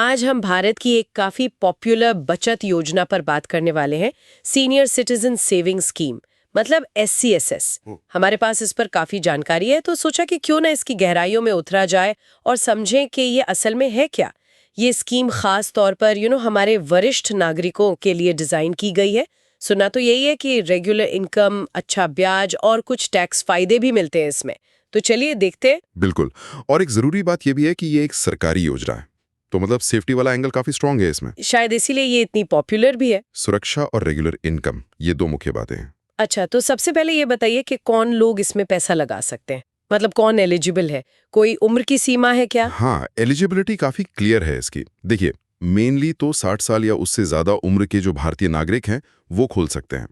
आज हम भारत की एक काफी पॉपुलर बचत योजना पर बात करने वाले हैं, सीनियर सिटीजन सेविंग स्कीम, मतलब SCSS। हमारे पास इस पर काफी जानकारी है, तो सोचा कि क्यों ना इसकी गहराइयों में उतरा जाए और समझें कि ये असल में है क्या। ये स्कीम खास तौर पर हमारे वरिष्ठ नागरिकों के लिए डिजाइन की गई है। सुना तो यही है कि रेगुलर इनकम, अच्छा ब्याज और कुछ टैक्स फायदे भी मिलते हैं इसमें। तो चलिए देखते हैं। बिल्कुल। और एक जरूरी बात यह भी है कि ये एक सरकारी योजना है, तो मतलब सेफ्टी वाला एंगल काफी स्ट्रांग है इसमें। शायद इसीलिए ये इतनी पॉपुलर भी है। सुरक्षा और रेगुलर इनकम, ये दो मुख्य बातें हैं। अच्छा, तो सबसे पहले ये बताइए कि कौन लोग इसमें पैसा लगा सकते हैं, मतलब कौन एलिजिबल है? कोई उम्र की सीमा है क्या? हाँ, एलिजिबिलिटी काफी क्लियर है इसकी। देखिए, मेनली तो 60 साल या उससे ज्यादा उम्र के जो भारतीय नागरिक हैं वो खोल सकते हैं,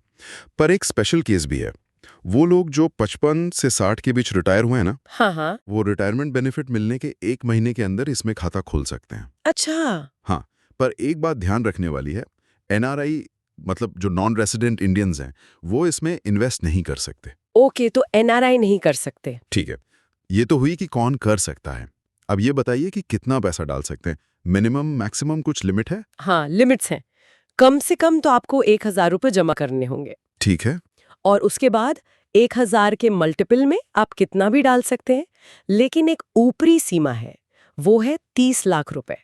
पर एक स्पेशल केस भी है। वो लोग जो 55 से 60 के बीच रिटायर हुए हैं ना, हाँ हाँ। वो रिटायरमेंट बेनिफिट मिलने के 1 महीने के अंदर इसमें खाता खोल सकते हैं। अच्छा। हाँ, पर एक बात ध्यान रखने वाली है, NRI मतलब जो नॉन रेसिडेंट इंडियंस हैं, वो इसमें इन्वेस्ट नहीं कर सकते। ओके, तो NRI नहीं कर सकते। ठीक है, ये तो हुई कि कौन कर सकता है। अब ये बताइए कि कितना पैसा डाल सकते हैं। मिनिमम मैक्सिमम कुछ लिमिट है? हाँ, लिमिट्स हैं। कम से कम तो आपको 1,000 रुपये जमा करने होंगे, ठीक है। और उसके बाद 1,000 के मल्टीपल में आप कितना भी डाल सकते हैं। लेकिन एक ऊपरी सीमा है, वो है 30 लाख रुपए।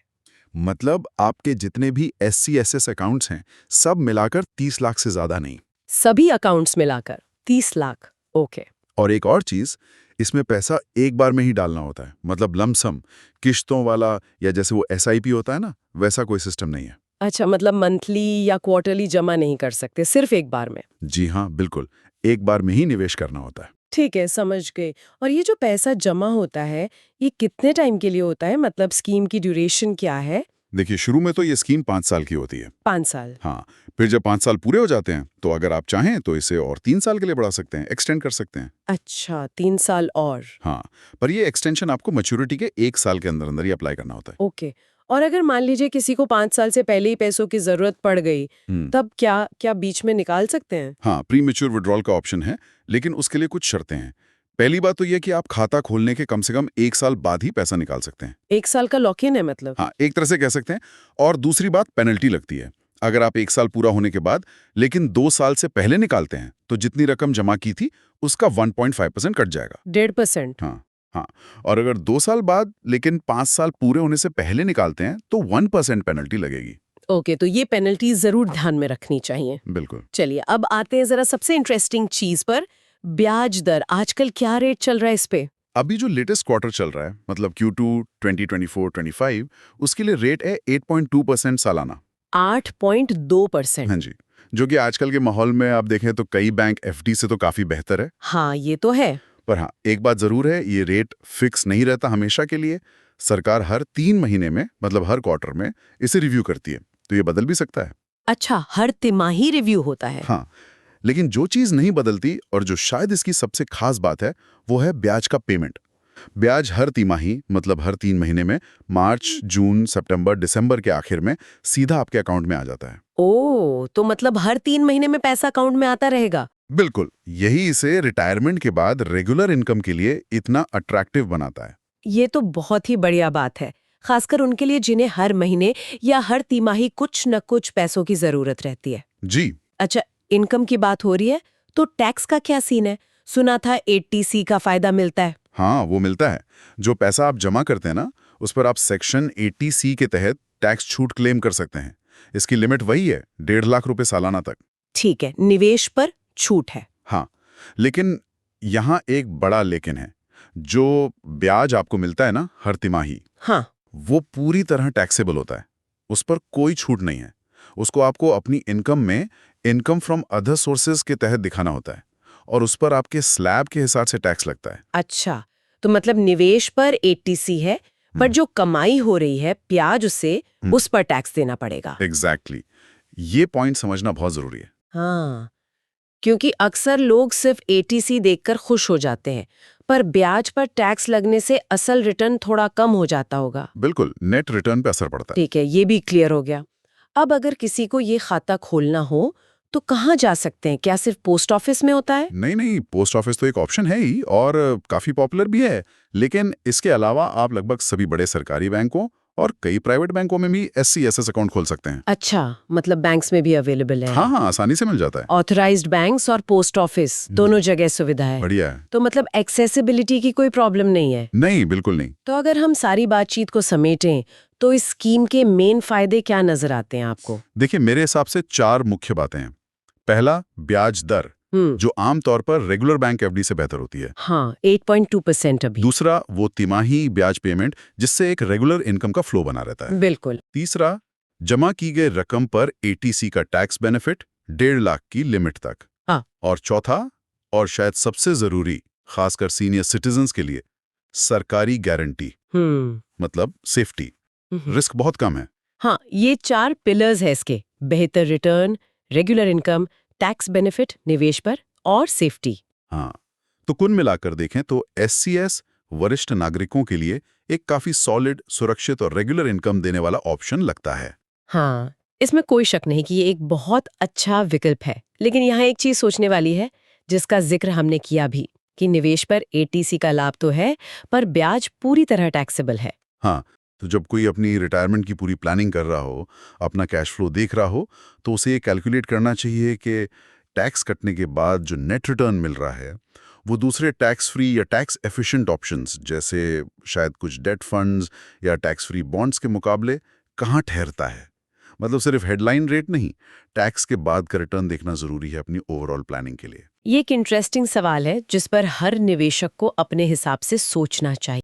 मतलब आपके जितने भी SCSS अकाउंट्स हैं, सब मिलाकर 30 लाख से ज्यादा नहीं। सभी अकाउंट्स मिलाकर 30 लाख। ओके। और एक और चीज, इसमें पैसा एक बार में ही डालना होता है, मतलब लमसम, किश्तों वाला या जैसे वो SIP होता है ना, वैसा कोई सिस्टम नहीं है। अच्छा, मतलब मंथली या क्वार्टरली जमा नहीं कर सकते, सिर्फ एक बार में? जी हाँ, बिल्कुल, एक बार में ही निवेश करना होता है। ठीक है, समझ गए। और ये जो पैसा जमा होता है, ये कितने टाइम के लिए होता है? मतलब स्कीम की ड्यूरेशन क्या है? देखिए, शुरू में तो ये स्कीम 5 साल की होती है। 5 साल। हाँ, फिर जब 5 साल पूरे हो जाते हैं, तो अगर आप चाहें तो इसे और 3 साल के लिए बढ़ा सकते हैं, एक्सटेंड कर सकते हैं। अच्छा, 3 साल और। हाँ, पर ये एक्सटेंशन आपको मैच्योरिटी के 1 साल के अंदर अंदर ही अप्लाई करना होता है। ओके। और अगर मान लीजिए किसी को 5 साल से पहले ही पैसों की जरूरत पड़ गई, तब क्या क्या बीच में निकाल सकते हैं? हाँ, प्री मैच्योर विड्रॉल का ऑप्शन है, लेकिन उसके लिए कुछ शर्तें हैं। पहली बात तो यह कि आप खाता खोलने के कम से कम 1 साल बाद ही पैसा निकाल सकते हैं। 1 साल का लॉक इन है मतलब? हाँ, एक तरह से कह सकते हैं। और दूसरी बात, पेनल्टी लगती है। अगर आप 1 साल पूरा होने के बाद लेकिन 2 साल से पहले निकालते हैं, तो जितनी रकम जमा की थी उसका 1.5% कट जाएगा। 1.5%? हाँ हाँ। और अगर 2 साल बाद लेकिन 5 साल पूरे होने से पहले निकालते हैं, तो 1% पेनल्टी लगेगी। ओके, तो ये पेनल्टी जरूर ध्यान में रखनी चाहिए। बिल्कुल। चलिए, अब आते हैं जरा सबसे इंटरेस्टिंग चीज पर, ब्याज दर। आजकल क्या रेट चल रहा है इस पे? अभी जो लेटेस्ट क्वार्टर चल रहा है, मतलब Q2 2024-25, उसके लिए रेट है 8.2% सालाना। 8.2%? हाँ जी, जो कि आजकल के माहौल में आप देखें तो कई बैंक FD से तो काफी बेहतर है। हाँ, ये तो है। पर हाँ, एक बात जरूर है, ये रेट फिक्स नहीं रहता हमेशा के लिए। सरकार हर 3 महीने में, मतलब हर क्वार्टर में, इसे रिव्यू करती है, तो ये बदल भी सकता है। अच्छा, हर तिमाही रिव्यू होता है? हाँ, लेकिन जो चीज नहीं बदलती और जो शायद इसकी सबसे खास बात है, वो है ब्याज का पेमेंट। ब्याज हर तिमाही, मतलब हर 3 महीने में, मार्च, जून, सितंबर, दिसंबर के आखिर में सीधा आपके अकाउंट में आ जाता है। ओह, तो मतलब हर 3 महीने में पैसा अकाउंट में आता रहेगा? बिल्कुल, यही इसे रिटायरमेंट के बाद रेगुलर इनकम के लिए इतना अट्रैक्टिव बनाता है। ये तो बहुत ही बढ़िया बात है, खासकर उनके लिए जिन्हें हर महीने या हर तिमाही कुछ न कुछ पैसों की जरूरत रहती है। जी। अच्छा, इनकम की बात हो रही है, तो टैक्स का क्या सीन है? सुना था 80C का फायदा मिलता है। हाँ, वो मिलता है। जो पैसा आप जमा करते हैं ना, उस पर आप सेक्शन 80C के तहत टैक्स छूट क्लेम कर सकते हैं। इसकी लिमिट वही है, 1.5 लाख रुपए सालाना तक। ठीक है, निवेश पर छूट है। हाँ, लेकिन यहाँ एक बड़ा लेकिन है। जो ब्याज आपको मिलता है ना हर तिमाही, हाँ। वो पूरी तरह टैक्सेबल होता है। उस पर कोई छूट नहीं है। उसको आपको अपनी इनकम में इनकम फ्रॉम अदर सोर्सेज के तहत दिखाना होता है, और उस पर आपके स्लैब के हिसाब से टैक्स लगता है। अच्छा, तो मतलब निवेश पर 80C है, पर जो कमाई हो रही है ब्याज उससे, उस पर टैक्स देना पड़ेगा। एग्जैक्टली। ये पॉइंट समझना बहुत जरूरी है। हाँ, क्योंकि अक्सर लोग सिर्फ 80C देखकर खुश हो जाते हैं, पर ब्याज पर टैक्स लगने से असल रिटर्न थोड़ा कम हो जाता होगा। बिल्कुल, नेट रिटर्न पे असर पड़ता है। ठीक है, ये भी क्लियर हो गया। अब अगर किसी को ये खाता खोलना हो, तो कहाँ जा सकते हैं? क्या सिर्फ पोस्ट ऑफिस में होता है? नहीं नहीं, पोस्ट ऑफिस तो एक ऑप्शन है ही और काफी पॉपुलर भी है, लेकिन इसके अलावा आप लगभग सभी बड़े सरकारी बैंकों और कई प्राइवेट बैंकों में भी SCSS अकाउंट खोल सकते हैं। अच्छा, मतलब बैंक्स में भी अवेलेबल है। हाँ हाँ, आसानी से मिल जाता है। ऑथराइज्ड बैंक्स और पोस्ट ऑफिस दोनों जगह सुविधा है। बढ़िया है। तो मतलब एक्सेसिबिलिटी की कोई प्रॉब्लम नहीं है। नहीं, बिल्कुल नहीं। तो अगर हम सारी बातचीत को समेटें तो इस स्कीम के मेन फायदे क्या नजर आते हैं आपको? देखिए, मेरे हिसाब से 4 मुख्य बातें हैं। पहला, ब्याज दर, जो आमतौर पर रेगुलर बैंक FD से बेहतर होती है। हाँ, 8.2% अभी। दूसरा, वो तिमाही ब्याज पेमेंट, जिससे एक रेगुलर इनकम का फ्लो बना रहता है। बिल्कुल। तीसरा, जमा की गई रकम पर ATC का टैक्स बेनिफिट 1.5 लाख की लिमिट तक। हाँ। और चौथा, और शायद सबसे जरूरी, खासकर सीनियर सिटीजन्स के लिए, सरकारी गारंटी, मतलब सेफ्टी। रिस्क बहुत कम है। हाँ, ये 4 पिलर्स है इसके। बेहतर return, regular income, tax benefit निवेश पर और सेफ्टी। हाँ, तो कुल मिलाकर देखें तो SCS वरिष्ठ नागरिकों के लिए एक काफी सॉलिड, सुरक्षित और रेगुलर इनकम देने वाला ऑप्शन लगता है। हाँ, इसमें कोई शक नहीं कि ये एक बहुत अच्छा विकल्प है। लेकिन यहाँ एक चीज सोचने वाली है, जिसका जिक्र हमने किया भी, कि निवेश पर ATC का लाभ तो है, पर ब्याज पूरी तरह टैक्सेबल है। हाँ, तो जब कोई अपनी रिटायरमेंट की पूरी प्लानिंग कर रहा हो, अपना कैश फ्लो देख रहा हो, तो उसे ये कैलकुलेट करना चाहिए कि टैक्स कटने के बाद जो नेट रिटर्न मिल रहा है, वो दूसरे टैक्स फ्री या टैक्स एफिशिएंट ऑप्शंस जैसे शायद कुछ डेट फंड्स या टैक्स फ्री बॉन्ड्स के मुकाबले कहाँ ठहरता है। मतलब सिर्फ हेडलाइन रेट नहीं, टैक्स के बाद का रिटर्न देखना जरूरी है अपनी ओवरऑल प्लानिंग के लिए। ये एक इंटरेस्टिंग सवाल है जिस पर हर निवेशक को अपने हिसाब से सोचना चाहिए।